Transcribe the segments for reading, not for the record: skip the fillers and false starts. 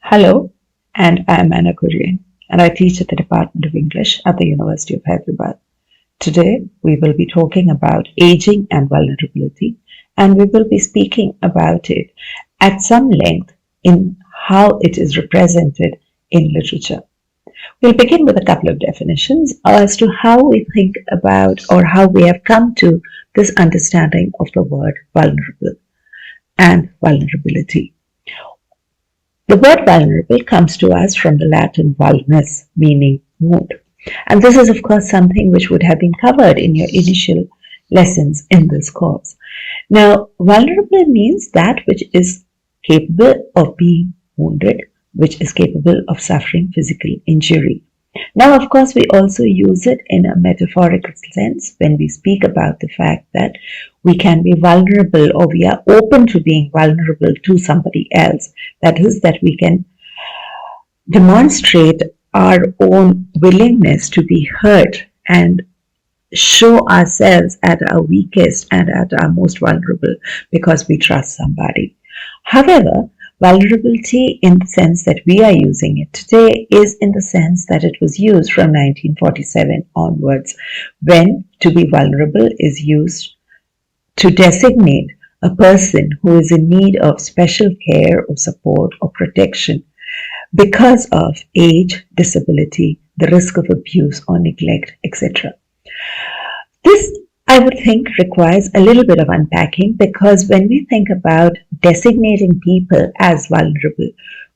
Hello, and I am Anna Kurian, and I teach at the Department of English at the University of Hyderabad. Today, we will be talking about aging and vulnerability, and we will be speaking about it at some length in how it is represented in literature. We'll begin with a couple of definitions as to how we think about or how we have come to this understanding of the word vulnerable and vulnerability. The word vulnerable comes to us from the Latin vulnus, meaning wound. And this is, of course, something which would have been covered in your initial lessons in this course. Now, vulnerable means that which is capable of being wounded, which is capable of suffering physical injury. Now, of course, we also use it in a metaphorical sense when we speak about the fact that we can be vulnerable or we are open to being vulnerable to somebody else. That is, that we can demonstrate our own willingness to be hurt and show ourselves at our weakest and at our most vulnerable because we trust somebody. However, vulnerability in the sense that we are using it today is in the sense that it was used from 1947 onwards, when to be vulnerable is used to designate a person who is in need of special care or support or protection because of age, disability, the risk of abuse or neglect, etc. This, I would think, requires a little bit of unpacking, because when we think about designating people as vulnerable,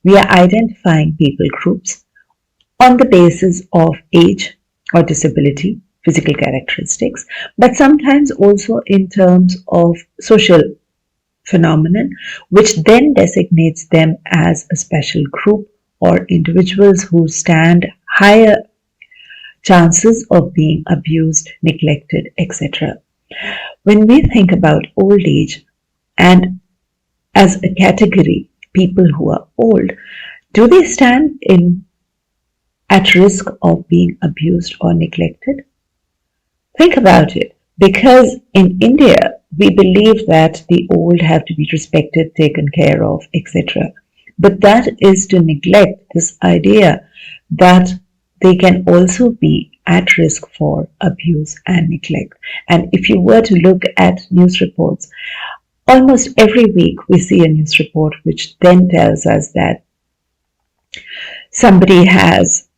we are identifying people groups on the basis of age or disability, physical characteristics, but sometimes also in terms of social phenomenon, which then designates them as a special group or individuals who stand higher chances of being abused, neglected, etc. When we think about old age and as a category, people who are old, do they stand at risk of being abused or neglected? Think about it, because in India, we believe that the old have to be respected, taken care of, etc. But that is to neglect this idea that they can also be at risk for abuse and neglect. And if you were to look at news reports, almost every week we see a news report which then tells us that somebody has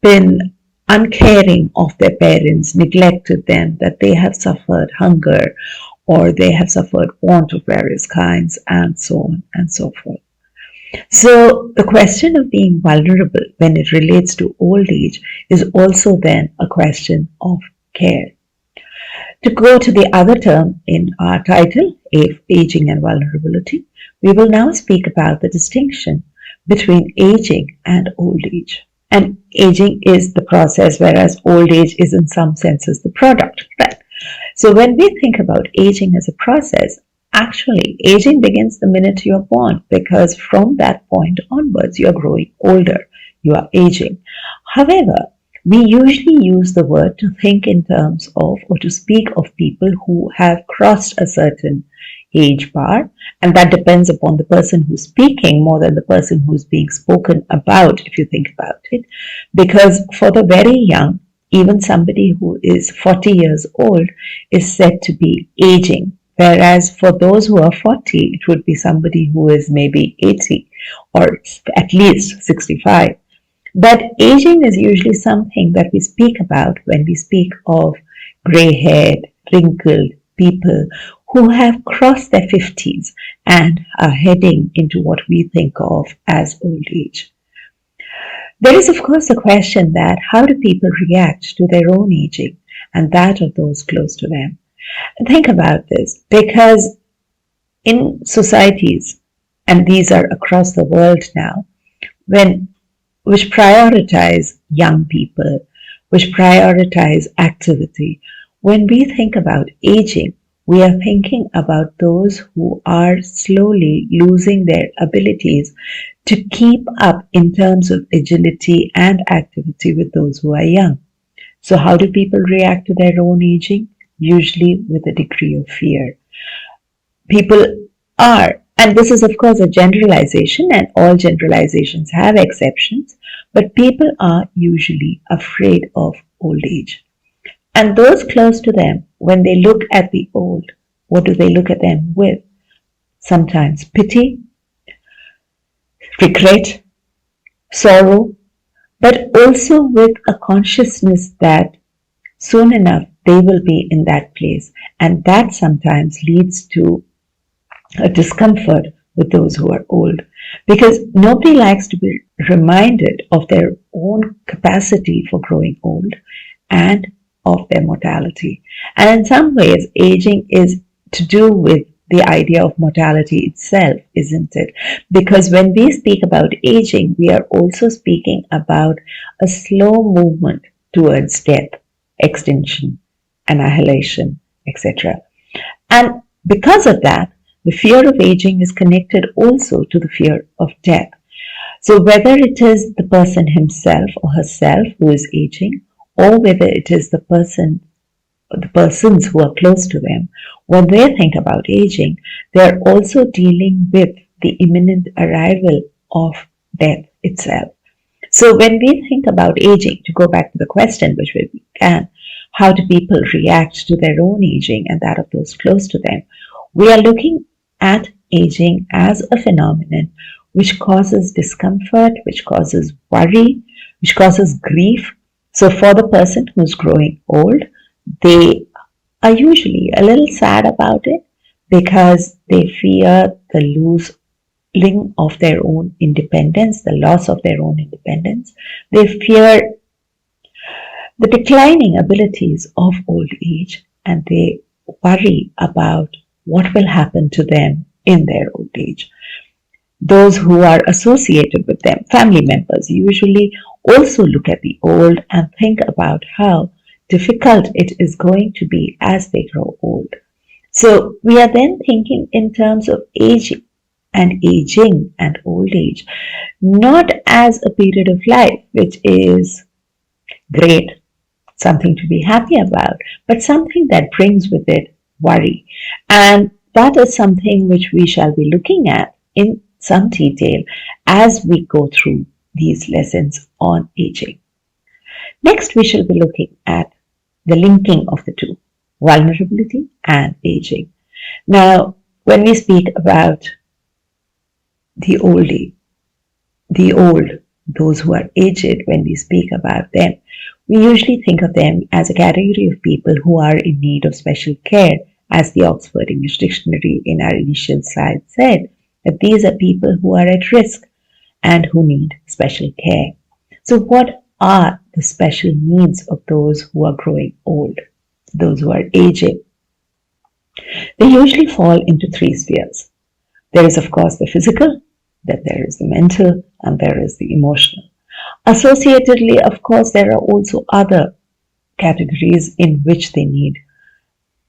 been uncaring of their parents, neglected them, that they have suffered hunger or they have suffered want of various kinds, and so on and so forth. So the question of being vulnerable when it relates to old age is also then a question of care. To go to the other term in our title, aging and vulnerability, we will now speak about the distinction between aging and old age. And aging is the process, whereas old age is in some senses the product, right? So when we think about aging as a process, actually, aging begins the minute you are born, because from that point onwards, you are growing older, you are aging. However, we usually use the word to think in terms of or to speak of people who have crossed a certain age bar, and that depends upon the person who's speaking more than the person who's being spoken about, if you think about it. Because for the very young, even somebody who is 40 years old is said to be aging. Whereas for those who are 40, it would be somebody who is maybe 80 or at least 65. But aging is usually something that we speak about when we speak of grey-haired, wrinkled people who have crossed their 50s and are heading into what we think of as old age. There is, of course, the question that how do people react to their own aging and that of those close to them? Think about this, because in societies, and these are across the world now, which prioritize young people, which prioritize activity, when we think about aging, we are thinking about those who are slowly losing their abilities to keep up in terms of agility and activity with those who are young. So how do people react to their own aging? Usually with a degree of fear. People are And this is, of course, a generalization, and all generalizations have exceptions, but people are usually afraid of old age. And those close to them, when they look at the old, what do they look at them with? Sometimes pity, regret, sorrow, but also with a consciousness that soon enough they will be in that place. And that sometimes leads to a discomfort with those who are old, because nobody likes to be reminded of their own capacity for growing old and of their mortality. And in some ways, aging is to do with the idea of mortality itself, isn't it? Because when we speak about aging, we are also speaking about a slow movement towards death, extinction, annihilation, etc. And because of that, the fear of aging is connected also to the fear of death. So whether it is the person himself or herself who is aging, or whether it is the persons who are close to them, when they think about aging, they are also dealing with the imminent arrival of death itself. So when we think about aging, to go back to the question which we began, how do people react to their own aging and that of those close to them? We are looking at aging as a phenomenon which causes discomfort, which causes worry, which causes grief. So for the person who's growing old, they are usually a little sad about it because they fear the losing of their own independence, the loss of their own independence. They fear the declining abilities of old age, and they worry about what will happen to them in their old age. Those who are associated with them, family members, usually also look at the old and think about how difficult it is going to be as they grow old. So we are then thinking in terms of aging and old age, not as a period of life which is great, something to be happy about, but something that brings with it worry. And that is something which we shall be looking at in some detail as we go through these lessons on aging. Next, we shall be looking at the linking of the two, vulnerability and aging. Now, when we speak about the old, those who are aged, when we speak about them, we usually think of them as a category of people who are in need of special care, as the Oxford English Dictionary in our initial slide said, that these are people who are at risk and who need special care. So what are the special needs of those who are growing old, those who are aging? They usually fall into three spheres. There is, of course, the physical, then there is the mental, and there is the emotional. Associatedly, of course, there are also other categories in which they need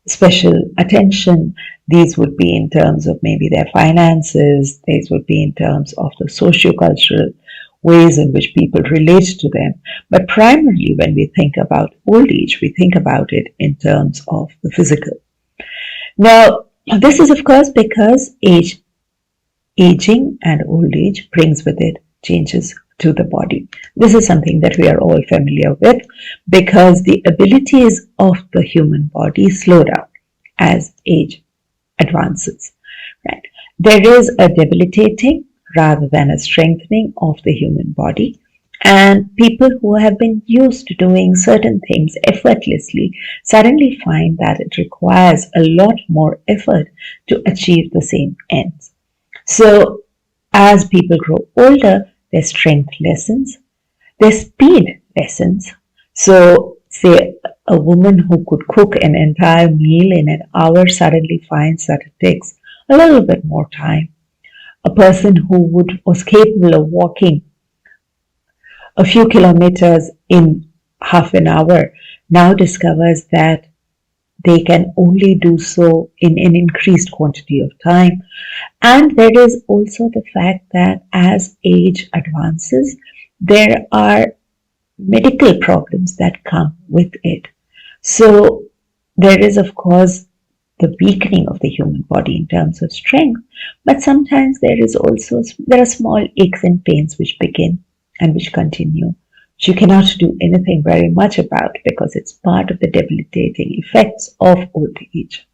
special attention. These would be in terms of maybe their finances, these would be in terms of the socio-cultural ways in which people relate to them. But primarily, when we think about old age, we think about it in terms of the physical. Now, this is, of course, because aging and old age brings with it changes to the body. This is something that we are all familiar with because the abilities of the human body slow down as age advances. Right? There is a debilitating rather than a strengthening of the human body, and people who have been used to doing certain things effortlessly suddenly find that it requires a lot more effort to achieve the same ends. So as people grow older, their strength lessens, their speed lessens. So say a woman who could cook an entire meal in an hour suddenly finds that it takes a little bit more time. A person who was capable of walking a few kilometers in half an hour now discovers that they can only do so in an increased quantity of time. And there is also the fact that as age advances, there are medical problems that come with it. So there is, of course, the weakening of the human body in terms of strength, but sometimes there are small aches and pains which begin and which continue, which you cannot do anything very much about because it's part of the debilitating effects of old age.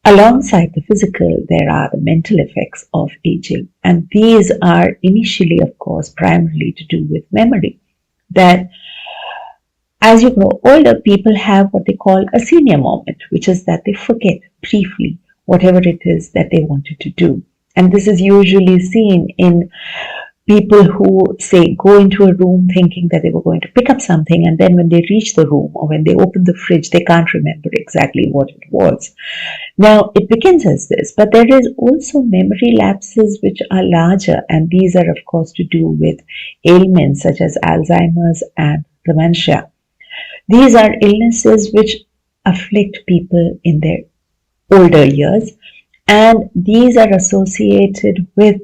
Alongside the physical, there are the mental effects of aging, and these are initially, of course, primarily to do with memory. That as you grow older, people have what they call a senior moment, which is that they forget briefly whatever it is that they wanted to do. And this is usually seen in people who, say, go into a room thinking that they were going to pick up something, and then when they reach the room or when they open the fridge, they can't remember exactly what it was. Now, it begins as this, but there is also memory lapses which are larger, and these are, of course, to do with ailments such as Alzheimer's and dementia. These are illnesses which afflict people in their older years, and these are associated with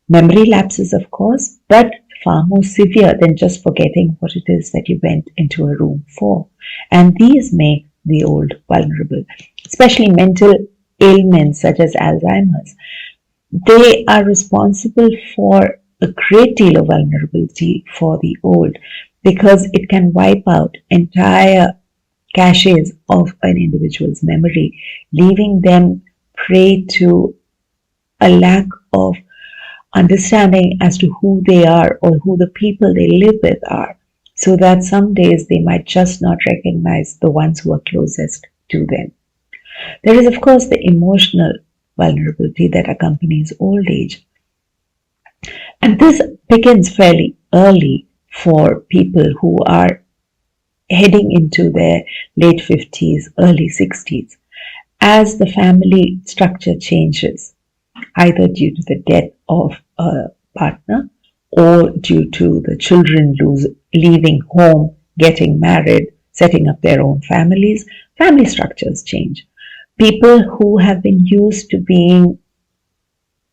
memory lapses, of course, but far more severe than just forgetting what it is that you went into a room for. And these make the old vulnerable, especially mental ailments such as Alzheimer's. They are responsible for a great deal of vulnerability for the old because it can wipe out entire caches of an individual's memory, leaving them prey to a lack of understanding as to who they are or who the people they live with are, so that some days they might just not recognize the ones who are closest to them. There is, of course, the emotional vulnerability that accompanies old age. And this begins fairly early for people who are heading into their late 50s, early 60s, as the family structure changes, either due to the death of a partner or due to the children leaving home, getting married, setting up their own families. Family structures change. People who have been used to being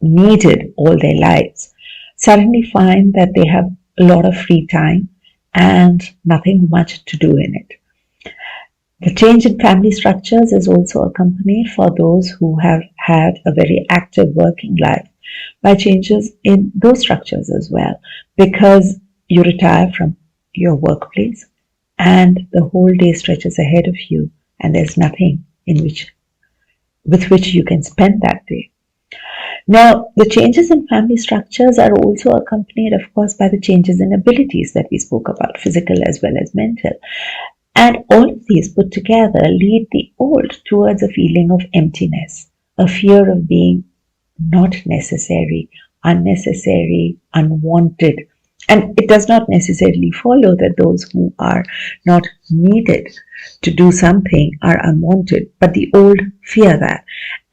needed all their lives suddenly find that they have a lot of free time and nothing much to do in it. The change in family structures is also accompanied for those who have had a very active working life by changes in those structures as well, because you retire from your workplace and the whole day stretches ahead of you and there's nothing with which you can spend that day. Now, the changes in family structures are also accompanied, of course, by the changes in abilities that we spoke about, physical as well as mental. And all of these put together lead the old towards a feeling of emptiness, a fear of being not necessary, unnecessary, unwanted. And it does not necessarily follow that those who are not needed to do something are unwanted, but the old fear that.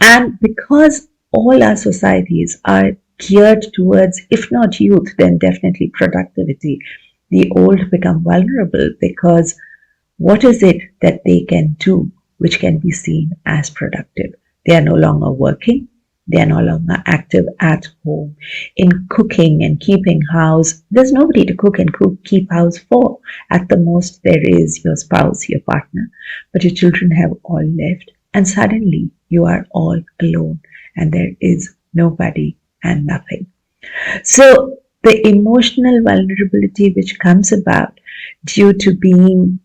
And because all our societies are geared towards, if not youth, then definitely productivity, the old become vulnerable because what is it that they can do which can be seen as productive? They are no longer working. They are no longer active at home. In cooking and keeping house, there's nobody to cook and keep house for. At the most, there is your spouse, your partner, but your children have all left, and suddenly you are all alone, and there is nobody and nothing. So the emotional vulnerability which comes about due to being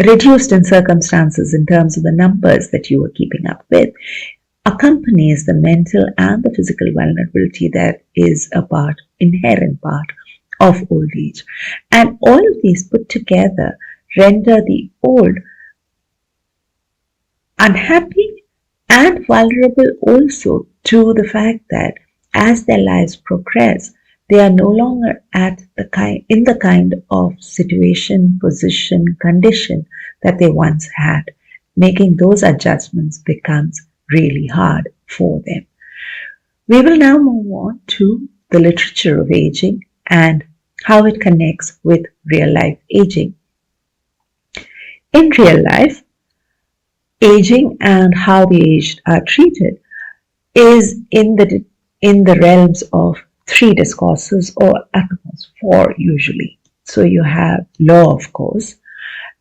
reduced in circumstances in terms of the numbers that you are keeping up with accompanies the mental and the physical vulnerability that is inherent part of old age. And all of these put together render the old unhappy and vulnerable also to the fact that as their lives progress, they are no longer in the kind of situation, position, condition that they once had. Making those adjustments becomes really hard for them. We will now move on to the literature of aging and how it connects with real life aging. In real life, aging and how the aged are treated is in the realms of three discourses, or at the most four usually. So you have law, of course,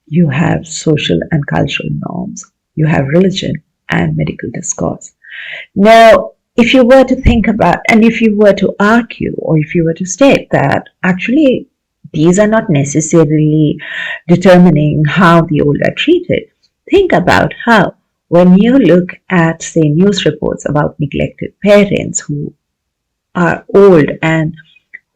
you have social and cultural norms, you have religion, and medical discourse. Now, if you were to think about, and if you were to argue, or if you were to state that actually these are not necessarily determining how the old are treated, think about how when you look at, say, news reports about neglected parents who are old and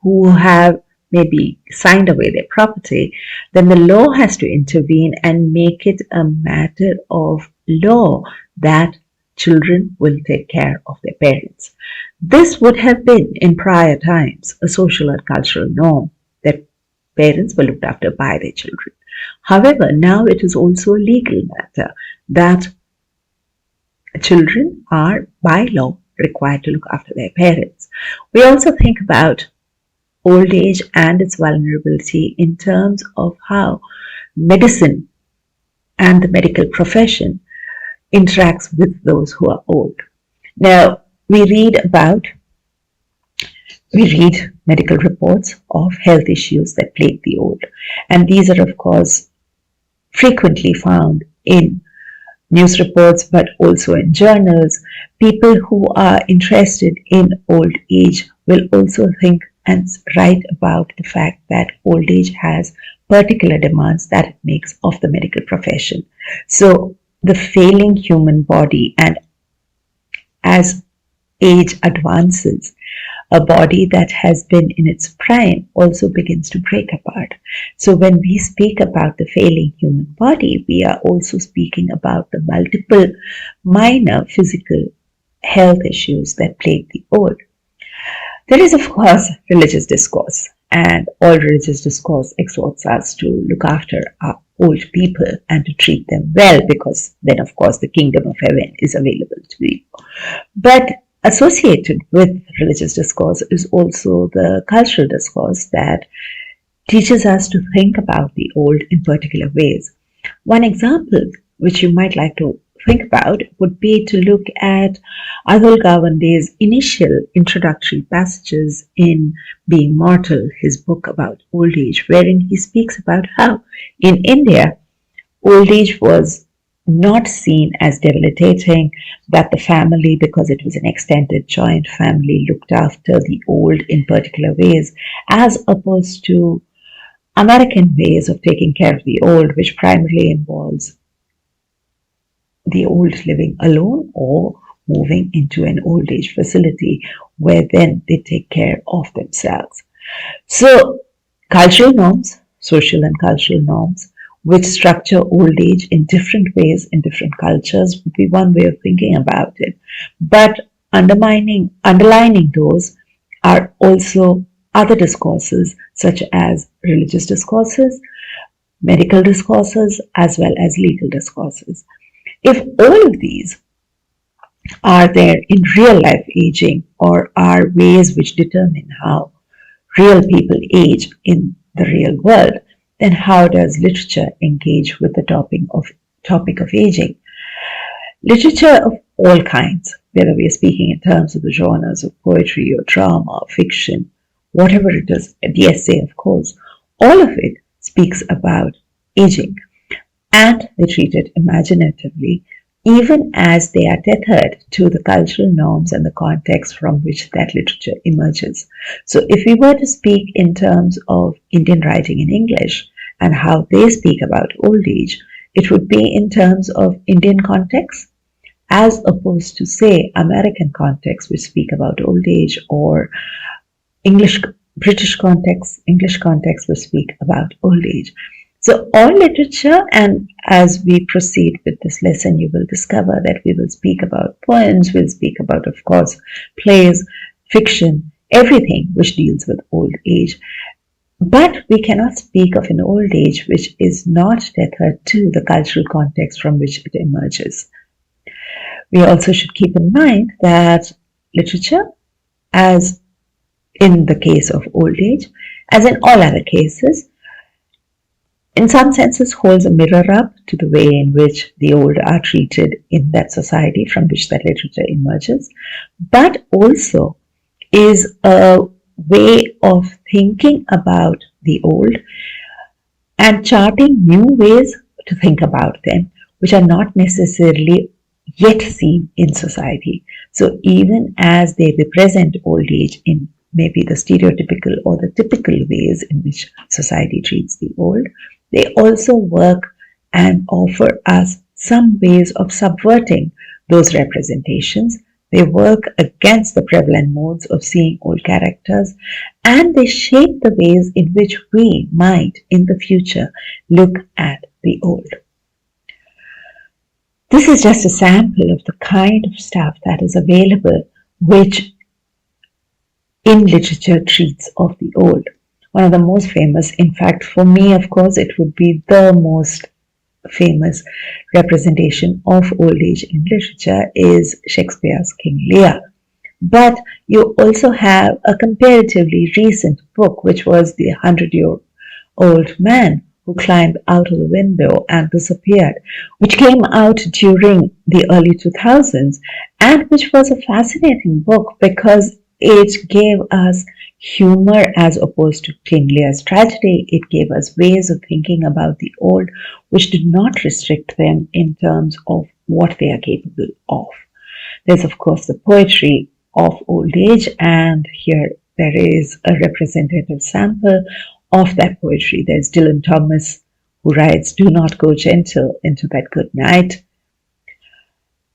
who have maybe signed away their property, then the law has to intervene and make it a matter of law that children will take care of their parents. This would have been, in prior times, a social and cultural norm that parents were looked after by their children. However, now it is also a legal matter that children are, by law, required to look after their parents. We also think about old age and its vulnerability in terms of how medicine and the medical profession interacts with those who are old. Now, we read medical reports of health issues that plague the old, and these are, of course, frequently found in news reports but also in journals. People who are interested in old age will also think and write about the fact that old age has particular demands that it makes of the medical profession. So the failing human body, and as age advances, a body that has been in its prime also begins to break apart. So when we speak about the failing human body, we are also speaking about the multiple minor physical health issues that plague the old. There is, of course, religious discourse, and all religious discourse exhorts us to look after our old people and to treat them well, because then, of course, the kingdom of heaven is available to you. But associated with religious discourse is also the cultural discourse that teaches us to think about the old in particular ways. One example which you might like to think about would be to look at Atul Gawande's initial introductory passages in Being Mortal, his book about old age, wherein he speaks about how in India old age was not seen as debilitating, that the family, because it was an extended joint family, looked after the old in particular ways, as opposed to American ways of taking care of the old, which primarily involves the old living alone or moving into an old age facility where then they take care of themselves. So cultural norms, social and cultural norms, which structure old age in different ways in different cultures, would be one way of thinking about it. But underlining those are also other discourses such as religious discourses, medical discourses, as well as legal discourses. If all of these are there in real life aging, or are ways which determine how real people age in the real world, then how does literature engage with the topic of aging? Literature of all kinds, whether we are speaking in terms of the genres of poetry or drama or fiction, whatever it is, the essay, of course, all of it speaks about aging. And they treat it imaginatively, even as they are tethered to the cultural norms and the context from which that literature emerges. So if we were to speak in terms of Indian writing in English and how they speak about old age, it would be in terms of Indian context, as opposed to, say, American context, which speak about old age, or British context, English context, which speak about old age. So all literature, and as we proceed with this lesson, you will discover that we will speak about poems, we'll speak about, of course, plays, fiction, everything which deals with old age. But we cannot speak of an old age which is not tethered to the cultural context from which it emerges. We also should keep in mind that literature, as in the case of old age, as in all other cases, in some senses holds a mirror up to the way in which the old are treated in that society from which that literature emerges, but also is a way of thinking about the old and charting new ways to think about them, which are not necessarily yet seen in society. So even as they represent old age in maybe the stereotypical or the typical ways in which society treats the old, they also work and offer us some ways of subverting those representations. They work against the prevalent modes of seeing old characters, and they shape the ways in which we might in the future look at the old. This is just a sample of the kind of stuff that is available which in literature treats of the old. One of the most famous, in fact, for me, of course, it would be the most famous representation of old age in literature is Shakespeare's King Lear. But you also have a comparatively recent book, which was The 100-Year-Old Man Who Climbed Out of the Window and Disappeared, which came out during the early 2000s and which was a fascinating book because it gave us humor as opposed to King Lear's tragedy. It gave us ways of thinking about the old which did not restrict them in terms of what they are capable of. There's, of course, the poetry of old age, and here there is a representative sample of that poetry. There's Dylan Thomas, who writes, "Do not go gentle into that good night."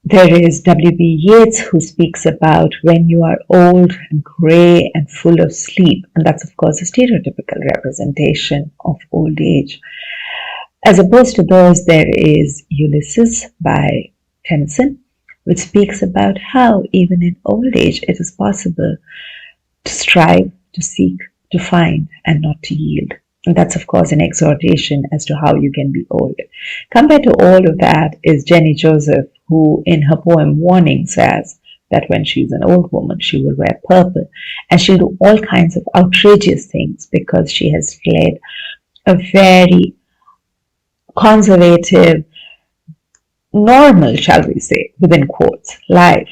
There is W.B. Yeats, who speaks about when you are old and grey and full of sleep, and that's of course a stereotypical representation of old age. As opposed to those, there is Ulysses by Tennyson, which speaks about how even in old age it is possible to strive, to seek, to find, and not to yield. And that's, of course, an exhortation as to how you can be old. Compared to all of that is Jenny Joseph, who in her poem Warning says that when she's an old woman, she will wear purple and she'll do all kinds of outrageous things because she has led a very conservative, normal, shall we say, within quotes, life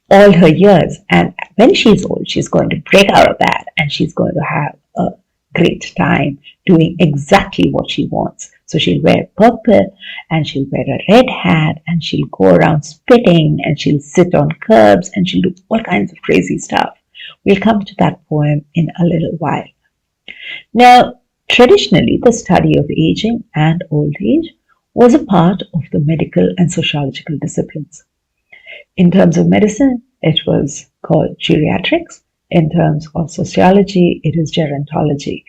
all her years. And when she's old, she's going to break out of that and she's going to have a great time doing exactly what she wants. So she'll wear purple and she'll wear a red hat and she'll go around spitting and she'll sit on curbs and she'll do all kinds of crazy stuff. We'll come to that poem in a little while. Now, traditionally, the study of aging and old age was a part of the medical and sociological disciplines. In terms of medicine, it was called geriatrics. In terms of sociology, it is gerontology.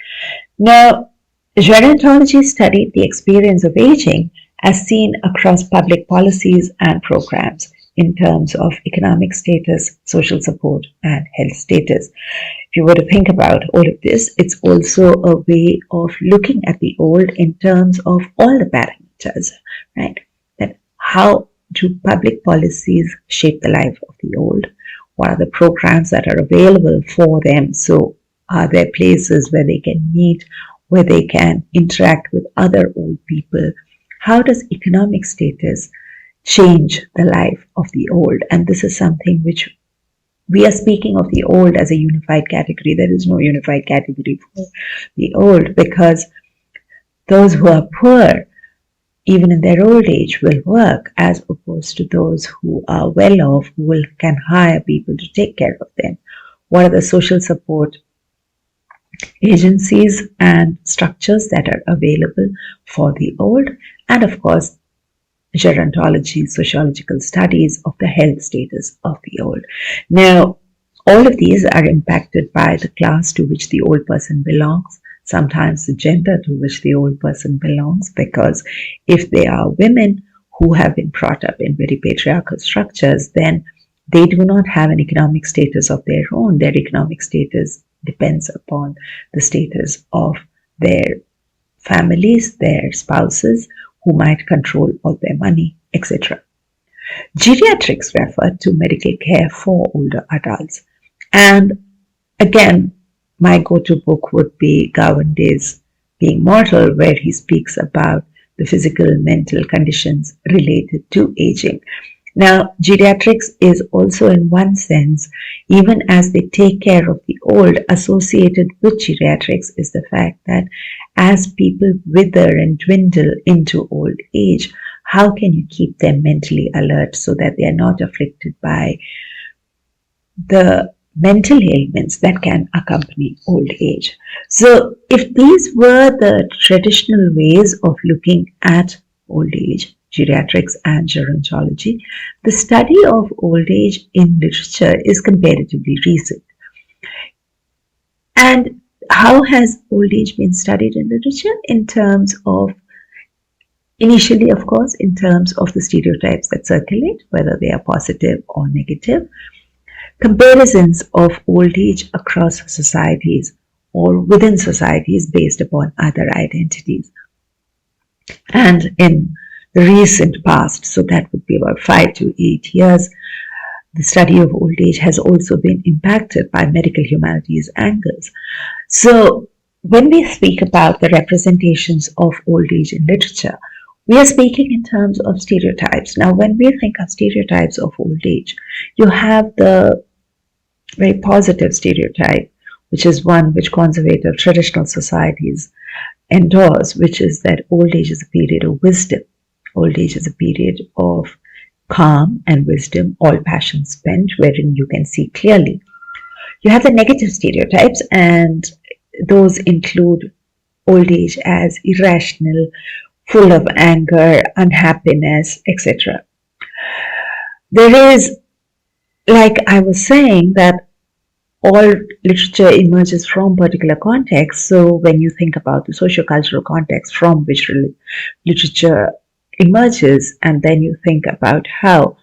Now, gerontology studied the experience of aging as seen across public policies and programs in terms of economic status, social support, and health status. If you were to think about all of this, it's also a way of looking at the old in terms of all the parameters, right? That how do public policies shape the life of the old? What are the programs that are available for them? So are there places where they can meet, where they can interact with other old people? How does economic status change the life of the old? And this is something which we are speaking of the old as a unified category. There is no unified category for the old because those who are poor, even in their old age, will work as opposed to those who are well off, who can hire people to take care of them. What are the social support agencies and structures that are available for the old? And of course, gerontology, sociological studies of the health status of the old. Now, all of these are impacted by the class to which the old person belongs, sometimes the gender to which the old person belongs, because if they are women who have been brought up in very patriarchal structures, then they do not have an economic status of their own. Their economic status depends upon the status of their families, their spouses, who might control all their money, etc. Geriatrics refer to medical care for older adults. And again, my go-to book would be Gawandé's Being Mortal, where he speaks about the physical and mental conditions related to aging. Now, geriatrics is also in one sense, even as they take care of the old, associated with geriatrics is the fact that as people wither and dwindle into old age, how can you keep them mentally alert so that they are not afflicted by the mental ailments that can accompany old age? So if these were the traditional ways of looking at old age, geriatrics and gerontology, the study of old age in literature is comparatively recent. And how has old age been studied in literature? In terms of, initially, of course, in terms of the stereotypes that circulate, whether they are positive or negative, comparisons of old age across societies or within societies based upon other identities. And in the recent past, so that would be about 5 to 8 years, the study of old age has also been impacted by medical humanities angles. So when we speak about the representations of old age in literature, we are speaking in terms of stereotypes. Now, when we think of stereotypes of old age, you have the very positive stereotype, which is one which conservative traditional societies endorse, which is that old age is a period of wisdom. Old age is a period of calm and wisdom, all passion spent, wherein you can see clearly. You have the negative stereotypes, and those include old age as irrational, full of anger, unhappiness, etc. There is, like I was saying, that all literature emerges from particular contexts. So when you think about the socio-cultural context from which literature emerges, and then you think about how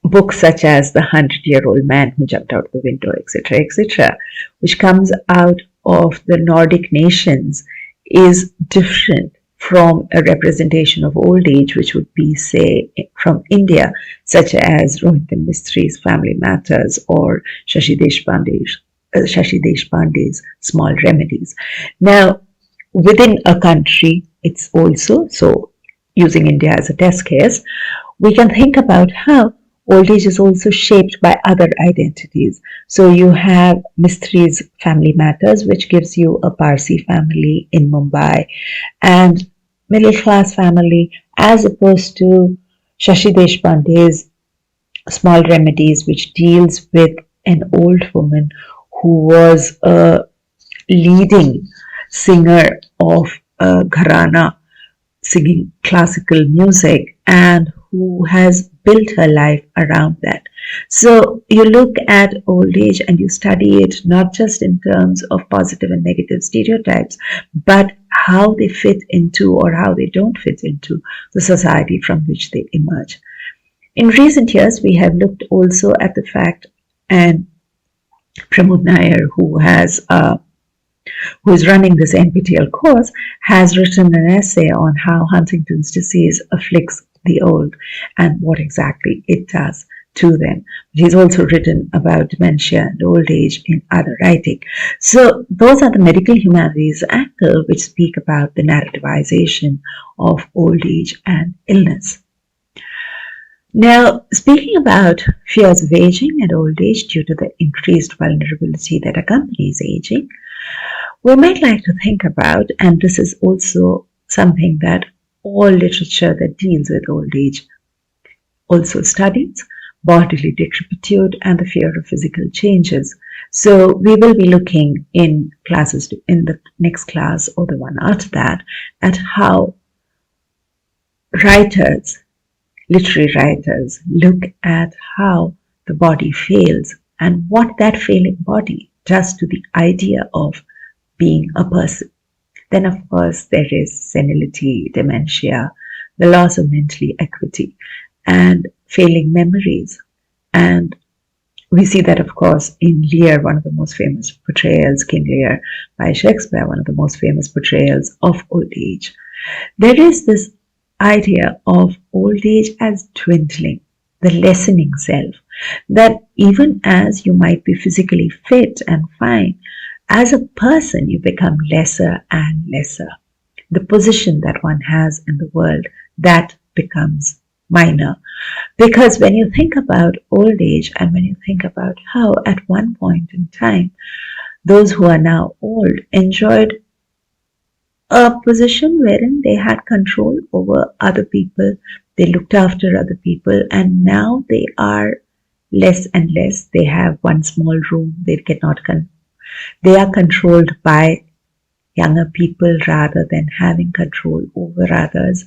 books such as The 100-Year-Old Man Who Jumped Out the Window, etc., which comes out of the Nordic nations, is different from a representation of old age, which would be, say, from India, such as Rohinton Mistri's Family Matters or Shashi Deshpande's Small Remedies. Now, within a country, it's also, so using India as a test case, we can think about how old age is also shaped by other identities. So you have Mistri's Family Matters, which gives you a Parsi family in Mumbai and middle class family, as opposed to Shashi Deshpande's Small Remedies, which deals with an old woman who was a leading singer of gharana, singing classical music, and who has built her life around that. So you look at old age and you study it not just in terms of positive and negative stereotypes, but how they fit into or how they don't fit into the society from which they emerge. In recent years, we have looked also at the fact, and Pramod Nair, who is running this NPTEL course, has written an essay on how Huntington's disease afflicts the old and what exactly it does to them. He's also written about dementia and old age in other writing. So those are the medical humanities angle which speak about the narrativization of old age and illness. Now, speaking about fears of aging and old age due to the increased vulnerability that accompanies aging, we might like to think about, and this is also something that all literature that deals with old age also studies, bodily decrepitude and the fear of physical changes. So we will be looking in classes, in the next class or the one after that, at how writers, literary writers, look at how the body fails and what that failing body does to the idea of being a person. Then, of course, there is senility, dementia, the loss of mental equity, and failing memories. And we see that, of course, in Lear, one of the most famous portrayals, King Lear by Shakespeare, one of the most famous portrayals of old age. There is this idea of old age as dwindling, the lessening self, that even as you might be physically fit and fine, as a person, you become lesser and lesser. The position that one has in the world, that becomes minor. Because when you think about old age and when you think about how at one point in time, those who are now old enjoyed a position wherein they had control over other people, they looked after other people, and now they are less and less. They have one small room, they are controlled by younger people rather than having control over others.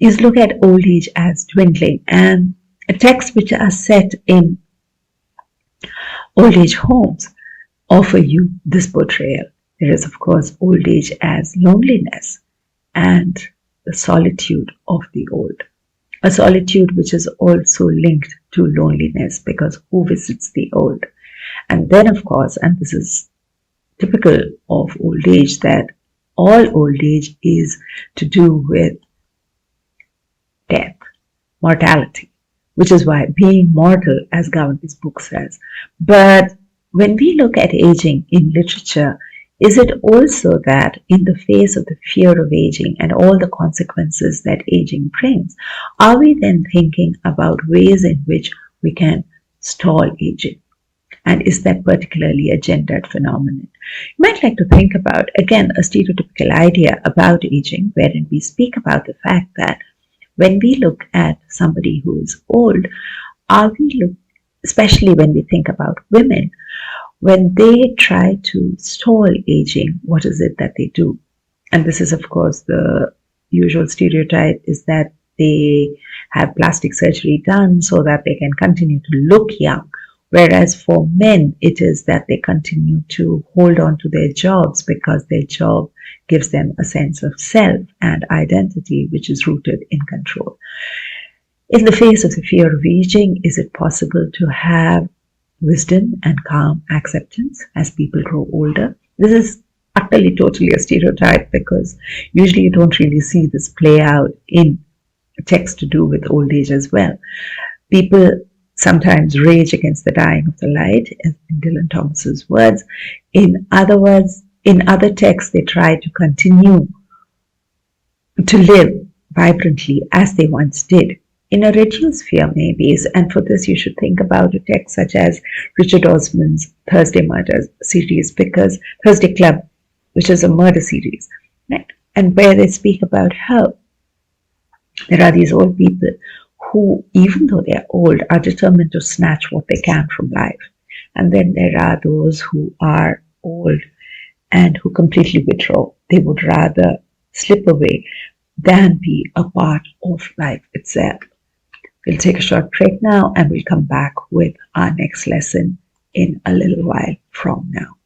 Is look at old age as dwindling, and texts which are set in old age homes offer you this portrayal. There is, of course, old age as loneliness and the solitude of the old. A solitude which is also linked to loneliness, because who visits the old? And then, of course, and this is typical of old age, that all old age is to do with death, mortality, which is why being mortal, as Gavandi's book says. But when we look at aging in literature, is it also that in the face of the fear of aging and all the consequences that aging brings, are we then thinking about ways in which we can stall aging? And is that particularly a gendered phenomenon? You might like to think about, again, a stereotypical idea about aging, wherein we speak about the fact that when we look at somebody who is old, especially when we think about women, when they try to stall aging, what is it that they do? And this is, of course, the usual stereotype, is that they have plastic surgery done so that they can continue to look young. Whereas for men, it is that they continue to hold on to their jobs because their job gives them a sense of self and identity, which is rooted in control. In the face of the fear of aging, is it possible to have wisdom and calm acceptance as people grow older? This is utterly, totally a stereotype, because usually you don't really see this play out in texts to do with old age as well. People sometimes rage against the dying of the light, in Dylan Thomas's words. In other words, in other texts, they try to continue to live vibrantly as they once did, in a reduced fear maybe. And for this, you should think about a text such as Richard Osman's Thursday Murders series, because Thursday Club, which is a murder series, right? And where they speak about how there are these old people who, even though they're old, are determined to snatch what they can from life. And then there are those who are old and who completely withdraw. They would rather slip away than be a part of life itself. We'll take a short break now, and we'll come back with our next lesson in a little while from now.